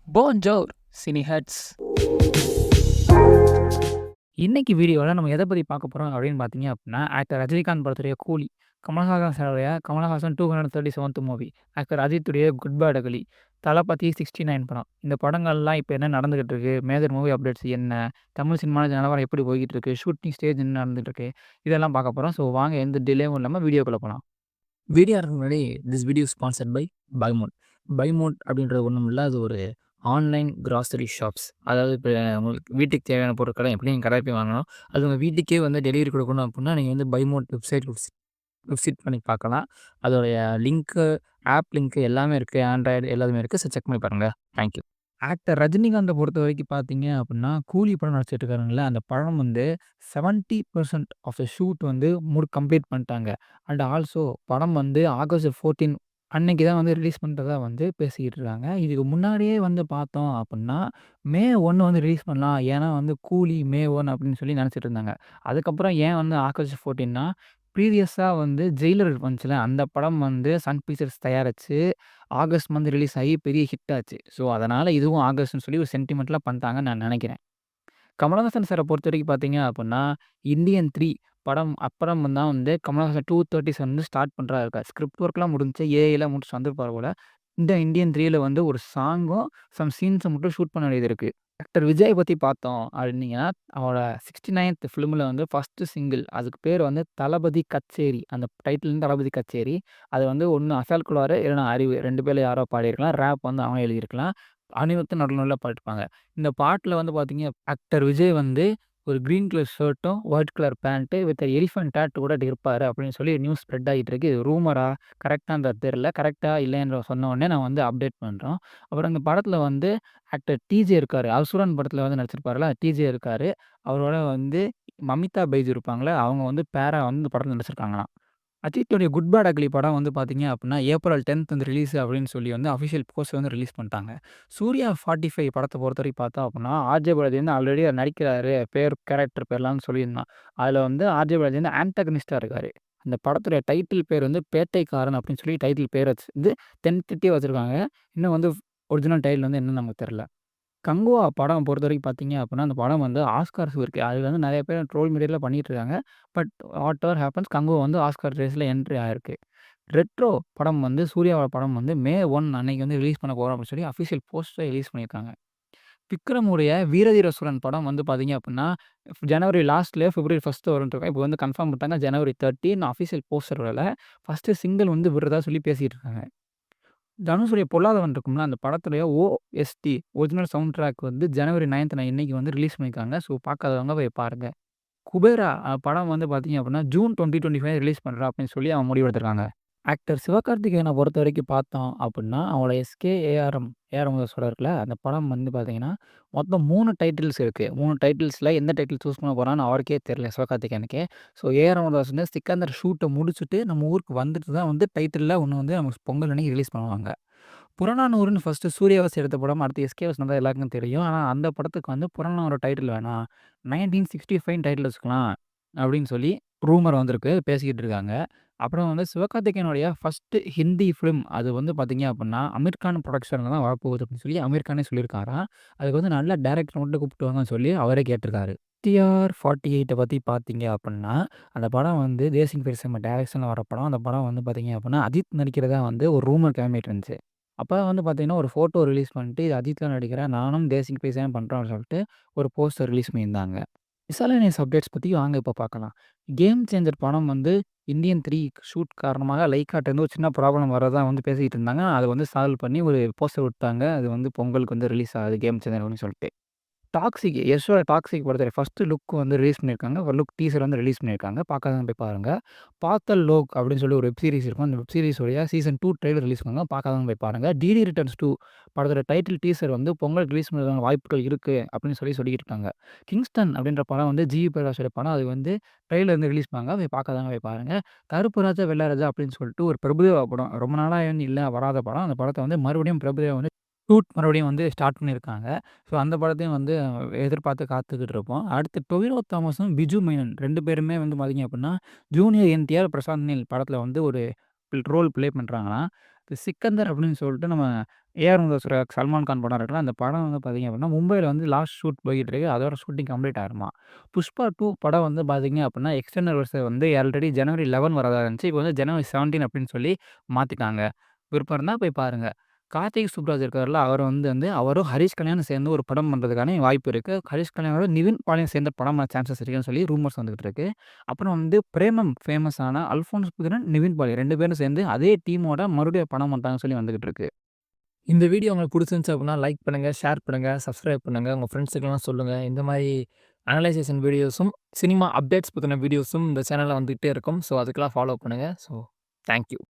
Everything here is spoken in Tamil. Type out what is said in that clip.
போன்ஜோர் சினி ஹட்ஸ். இன்னைக்கு வீடியோல நம்ம எத பத்தி பார்க்க போறோம் அப்படின்னு பார்த்தீங்க அப்படின்னா, ஆக்டர் ரஜினிகாந்த் படத்துடைய கூலி, கமலஹாசன் சாருடைய கமலஹாசன் 237th மூவி, ஆக்டர் அஜித்துடைய குட் பேட் அகலி, தளபதி 69 படம். இந்த படங்கள்லாம் இப்ப என்ன நடந்துகிட்டு இருக்கு? மேஜர் மூவி அப்டேட்ஸ் என்ன? தமிழ் சினிமால நிலவரம் எப்படி போய்க்கிட்டு இருக்கு? ஷூட்டிங் ஸ்டேஜ் என்ன நடந்துட்டு இருக்கு? இதெல்லாம் பார்க்க போறோம். ஸோ வாங்க எந்த டிலேவும் இல்லாம வீடியோக்குள்ள போலாம். வீடியோ ஆரம்பிக்கிறதுக்கு முன்னாடி திஸ் வீடியோ ஸ்பான்சர்ட் பை பைமோட். பைமோட் அப்படின்றது ஒண்ணும் இல்ல. அது ஒரு ஆன்லைன் கிராசரி ஷாப்ஸ். அதாவது இப்ப உங்களுக்கு வீட்டுக்கு தேவையான பொருட்கள எப்படி நீங்க கடையில போய் வாங்கணும், அது உங்க வீட்டுக்கே வந்து டெலிவரி குடுக்கணும் அப்புட்னா, நீங்க வந்து பைமோட் வெப்சைட் விசிட் பண்ணி பார்க்கலாம். அதோடைய லிங்க்கு, ஆப் லிங்க் எல்லாமே இருக்கு. ஆண்ட்ராய்டு எல்லாமே இருக்கு. ஸோ செக் பண்ணி பாருங்க. Thank you. ஆக்டர் ரஜினிகாந்த பொறுத்தவரைக்கும் பார்த்தீங்க அப்புட்னா, கூலி படம் நடிச்சிட்டு இருக்காருங்கல்ல, அந்த படம் வந்து 70% ஆஃப் த ஷூட் வந்து கம்ப்ளீட் பண்ணிட்டாங்க. அண்ட் ஆல்சோ படம் வந்து ஆகஸ்ட் 14 அன்னைக்கு தான் வந்து ரிலீஸ் பண்றதா வந்து பேசிக்கிட்டு இருக்காங்க. இதுக்கு முன்னாடியே வந்து பார்த்தோம் அப்புட்னா, மே 1 வந்து ரிலீஸ் பண்ணலாம். ஏன்னா வந்து கூலி மே 1 அப்படின்னு சொல்லி நெனச்சிட்டு இருந்தாங்க. அதுக்கப்புறம் ஏன் வந்து ஆகஸ்ட் 14ன்னா, ப்ரீவியஸா வந்து ஜெயிலர் வந்துச்சுல்ல, அந்த படம் வந்து சன் பிக்சர்ஸ் தயாரிச்சு ஆகஸ்ட் மந்த் ரிலீஸ் ஆகி பெரிய ஹிட் ஆச்சு. ஸோ, அதனால இதுவும் ஆகஸ்ட்ன்னு சொல்லி ஒரு சென்டிமென்ட்ல பண்ணிட்டாங்கன்னு நான் நெனைக்கிறேன். கமலஹாசன் சார பொறுத்தவரைக்கும் பார்த்தீங்க அப்புட்னா, இந்தியன் 3 படம் அப்புறம் தான் வந்து கமலஹாசன் 237 வந்து ஸ்டார்ட் பண்றதா இருக்காரு. ஸ்கிரிப்ட் ஒர்க்லாம் முடிஞ்சுச்சு. ஏஐலாம் முடிச்சுட்டு வந்திருப்பாரு போல. இந்த இந்தியன் 3ல வந்து ஒரு சாங்கும், சம் சீன்ஸ மட்டும் ஷூட் பண்ண வேண்டியது இருக்கு. ஆக்டர் விஜய் பத்தி பார்த்தோம் அப்படின்னீங்கன்னா, அவரோட 69த் ஃபிலிம்ல வந்து ஃபர்ஸ்ட் சிங்கிள் அதுக்கு பேர் வந்து தளபதி கச்சேரி. அந்த டைட்டில் வந்து தளபதி கச்சேரி. அது வந்து ஒண்ணு அசால் குளாரு, இல்லன்னா அறிவு 2 பேர்ல யாரோ பாடியிருக்கலாம். ரேப் வந்து அவன் எழுதியிருக்கலாம். அனிருத் நடுவுல நடுவுல பாடியிருப்பாங்க. இந்த பாட்டுல வந்து பார்த்தீங்க ஆக்டர் விஜய் வந்து ஒரு கிரீன் கலர் ஷர்ட்டும், white colour pant with elephant tattoo கூட இருப்பாரு அப்படின்னு சொல்லி நியூஸ் ஸ்ப்ரெட் ஆகிட்டு இருக்கு. இது ரூமரா? கரெக்ட்டான்றது தெரியல. கரெக்ட்டா இல்லைன்ற சொன்ன உடனே நான் வந்து அப்டேட் பண்றோம். அப்புறம் இந்த படத்துல வந்து ஆக்டர் டிஜே இருக்காரு. அசுரன் படத்துல வந்து நடிச்சிருப்பார்ல, டிஜே இருக்காரு. அவரோட வந்து மமிதா பைஜு இருப்பாங்கல்ல, அவங்க வந்து பேரா வந்து இந்த படத்துல நடிச்சிருக்காங்களாம். அஜித்துடைய குட் பேட் அக்லி படம் வந்து பார்த்தீங்க அப்டின்னா, ஏப்ரல் 10த் வந்து ரிலீஸ் அப்படின்னு சொல்லி வந்து அஃபிஷியல் போஸ்டர் வந்து ரிலீஸ் பண்ணிட்டாங்க. சூர்யா 45 படத்த பொறுத்தவரைக்கும் பார்த்தோம் அப்டின்னா, ஆர்ஜே பாலாஜி வந்து ஆல்ரெடி நடிக்கிறாரு. கேரக்டர் பேர்லாம் சொல்லியிருந்தான். அதுல வந்து ஆர்ஜே பாலாஜி வந்து ஆன்டகனிஸ்ட்டா இருக்காரு. அந்த படத்துடைய டைட்டில் பேர் வந்து பேட்டைக்காரன் அப்படின்னு சொல்லி டைட்டில் பேர் வந்து தென்திட்டியா வச்சிருக்காங்க. இன்னும் வந்து ஒரிஜினல் டைட்டில் வந்து என்னன்னு நமக்கு தெரியல. கங்குவா படம் பொறுத்தவரைக்கும் பார்த்தீங்க அப்புட்னா, அந்த படம் வந்து ஆஸ்கார்ஸ் இருக்கு. அது வந்து நெறைய பேர் ட்ரோல் மீடியால பண்ணிட்டு இருக்காங்க. But what ever happens Kanguva வந்து ஆஸ்கார் ரேஸ்ல என்ட்ரி ஆயிருக்கு. ரெட்ரோ படம் வந்து சூர்யாவோட படம் வந்து மே 1 அன்னைக்கு வந்து ரிலீஸ் பண்ண போறோம் அப்படின்னு சொல்லி அஃபிஷியல் போஸ்டரே ரிலீஸ் பண்ணியிருக்காங்க. விக்ரமுடைய வீரதீர சூரன் படம் வந்து பார்த்தீங்க அப்புட்னா, ஜனவரி லாஸ்ட்ல பிப்ரவரி 1 வரும்ன்ருக்கும். இப்போ வந்து கன்ஃபார்ம் பண்ணிட்டாங்க. ஜனவரி 30 இன்னும் அஃபிஷியல் போஸ்டர் வரல. ஃபர்ஸ்ட்டு சிங்கிள் வந்து விடுறதா சொல்லி பேசிட்டு இருக்காங்க. தனுஷுடைய பொல்லாதவன் இருக்கும்ல, அந்த படத்துடைய ஓஎஸ்டி ஒரிஜினல் சவுண்ட் ட்ராக் வந்து ஜனவரி 9த் இன்னைக்கு வந்து ரிலீஸ் பண்ணியிருக்காங்க. ஸோ பார்க்காதவங்க போய் பாருங்க. குபேரா படம் வந்து பார்த்தீங்க அப்படின்னா, ஜூன் 2025 ரிலீஸ் பண்றேன் அப்படின்னு சொல்லி அவங்க முடிவெடுத்திருக்காங்க. ஆக்டர் சிவகார்த்திகேயன பொறுத்தவரைக்கும் பார்த்தோம் அப்புட்னா, அவரோட ஏஆர் முருகதாஸோட இருக்குல்ல, அந்த படம் வந்து பார்த்தீங்கன்னா, மொத்தம் 3 டைட்டில்ஸ் இருக்கு. 3 டைட்டில்ஸ்ல எந்த டைட்டில் சூஸ் பண்ண போறான்னு அவருக்கே தெரியல சிவகார்த்திகேயனுக்கே. ஸோ ஏஆர் முருகதாஸ் வந்து சிக்கந்தர் ஷூட்ட முடிச்சுட்டு நம்ம ஊருக்கு வந்துட்டு தான் வந்து டைட்டில்ல ஒண்ணு வந்து நமக்கு பொங்கல் அன்னைக்கு ரிலீஸ் பண்ணுவாங்க. புறநானூறுன்னு ஃபர்ஸ்ட்டு சூர்யாவாஸ் எடுத்த படம். அடுத்து எஸ்கேவாஸ் வந்தா எல்லாருக்கும் தெரியும். ஆனா அந்த படத்துக்கு வந்து புறநானூறு டைட்டில் வேணாம். 1965 டைட்டில் வச்சுக்கலாம். அப்படின்னு சொல்லி ரூமர் வந்திருக்கு. பேசிக்கிட்டு இருக்காங்க. அப்புறம் வந்து சிவகார்த்திகேயனுடைய ஃபர்ஸ்ட்டு ஹிந்தி ஃபிலிம் அது வந்து பார்த்தீங்க அப்படின்னா, அமீர் கான் புரொடக்ஷன்ல தான் வரப்போகுது அப்படின்னு சொல்லி அமீர் கானே சொல்லியிருக்காராம். அதுக்கு வந்து நல்ல டைரக்டர் மட்டும் கூப்பிட்டு வாங்கன்னு சொல்லி அவரே கேட்டிருக்காரு. டிஆர் 48 பத்தி பார்த்தீங்க அப்படின்னா, அந்த படம் வந்து தேசிங் பெரியசாமி டைரக்ஷன்ல வர படம். அந்த படம் வந்து பார்த்தீங்க அப்படின்னா, அஜித் நடிக்கிறதா வந்து ஒரு ரூமர் கிளம்பிட்டு இருந்துச்சு. அப்ப வந்து பார்த்தீங்கன்னா, ஒரு ஃபோட்டோ ரிலீஸ் பண்ணிட்டு, இது அஜித் தான் நடிக்கிறேன். நானும் தேசிங் பெரியசாமி பண்றோம் அப்படின்னு சொல்லிட்டு ஒரு போஸ்டர் ரிலீஸ் பண்ணியிருந்தாங்க. மிஸ்செலேனியஸ் அப்டேட்ஸ் பத்தி வாங்க இப்ப பார்க்கலாம். கேம் சேஞ்சர் படம் வந்து இந்தியன் 3 ஷூட் காரணமாக லைக்காட்டருந்து ஒரு சின்ன ப்ராப்ளம் வரதா வந்து பேசிக்கிட்டு இருந்தாங்க. அத வந்து சால்வ் பண்ணி ஒரு போஸ்டர் விட்டாங்க. அது வந்து பொங்கலுக்கு வந்து ரிலீஸ் ஆகுது கேம் சேஞ்சர் அப்படின்னு சொல்லிட்டு. டாக்ஸிக் யஷ்ஷோட டாக்ஸிக் படத்தோட ஃபர்ஸ்ட் லுக் வந்து ரிலீஸ் பண்ணியிருக்காங்க. ஒரு லுக் டீசர் வந்து ரிலீஸ் பண்ணியிருக்காங்க. பார்க்காதவங்க போய் பாருங்க. பாத்தல் லோக் அப்படின்னு சொல்லி ஒரு வெப் சீரிஸ் இருக்கும். அந்த வெப் சீரிஸோடைய சீசன் 2 ட்ரெய்லர் ரிலீஸ் பண்ணாங்க. பார்க்காதவங்க போய் பாருங்க. டிடி ரிட்டர்ன்ஸ் 2 படத்தோட டைட்டில் டீசர் வந்து பொங்கலுக்கு ரிலீஸ் பண்ணுறதுக்கான வாய்ப்புகள் இருக்கு அப்படின்னு சொல்லிக்கிட்டு இருக்காங்க. கிங்ஸ்டன் அப்படின்ற படம் வந்து ஜிவி பிரகாஷோட படம். அது வந்து ட்ரெய்லர் வந்து ரிலீஸ் பண்ணாங்க. போய் பார்க்காதவங்க போய் பாருங்க. கருப்பு ராஜா, வெள்ள ராஜா அப்படின்னு சொல்லிட்டு ஒரு பிரபுதேவா படம். ரொம்ப நாளா வந்து இல்ல வராத படம். அந்த படத்த வந்து மறுபடியும் பிரபுதேவா வந்து மறுபடியும் வந்து ஸ்டார்ட் பண்ணியிருக்காங்க. ஸோ அந்த படத்தையும் வந்து எதிர்பார்த்து காத்துக்கிட்டு இருப்போம். அடுத்து டொவினோ தாமஸும், பிஜு மேனன் 2 பேருமே வந்து பார்த்தீங்க அப்படின்னா, ஜூனியர் என்டிஆர், பிரசாந்த் நீல் படத்தில வந்து ஒரு ரோல் ப்ளே பண்றாங்களாம். இந்த சிக்கந்தர் அப்படின்னு சொல்லிட்டு நம்ம ஏஆர் முருகதாஸோட சல்மான் கான் படம் இருக்குல்ல, அந்த படம் வந்து பார்த்தீங்க அப்படின்னா, மும்பைல வந்து லாஸ்ட் ஷூட் போயிட்டு இருக்கு. அதோட ஷூட்டிங் கம்ப்ளீட் ஆயிருமா. புஷ்பா 2 படம் வந்து பார்த்தீங்க அப்படின்னா, எக்ஸ்டெண்டட் வெர்ஷன் வந்து ஆல்ரெடி ஜனவரி 11 வரதா இருந்துச்சு. இப்போ வந்து ஜனவரி 17 அப்படின்னு சொல்லி மாத்திட்டாங்க. விருப்பம் இருந்தா போய் பாருங்க. கார்த்திக் சுப்புராஜ் இருக்கார்ல, அவர் வந்து அவரும் ஹரிஷ் கல்யாணும் சேர்ந்து ஒரு படம் பண்றதுக்கான வாய்ப்பு இருக்கு. ஹரிஷ் கல்யாணோட நிவின் பாலியும் சேர்ந்து படம் பண்ண சான்சஸ் இருக்குன்னு சொல்லி ரூமர்ஸ் வந்துகிட்டு இருக்கு. அப்புறம் வந்து பிரேமம் ஃபேமஸான அல்ஃபோன்ஸ் புதிரன், நிவின் பாலி 2 பேரும் சேர்ந்து அதே டீமோட மறுபடியும் படம் பண்றாங்கன்னு சொல்லி வந்துகிட்டு இருக்கு. இந்த வீடியோ உங்களுக்கு புடிச்சிருந்துச்சு அப்படின்னா, லைக் பண்ணுங்க, ஷேர் பண்ணுங்க, சப்ஸ்கிரைப் பண்ணுங்க. உங்க ஃப்ரெண்ட்ஸுக்கெல்லாம் சொல்லுங்க. இந்த மாரி அனலைசேஷன் வீடியோஸும், சினிமா அப்டேட்ஸ் பத்தின வீடியோஸும் இந்த சேனல்ல வந்துகிட்டே இருக்கும். ஸோ, அதுக்கெல்லாம் ஃபாலோ பண்ணுங்க. So, thank you.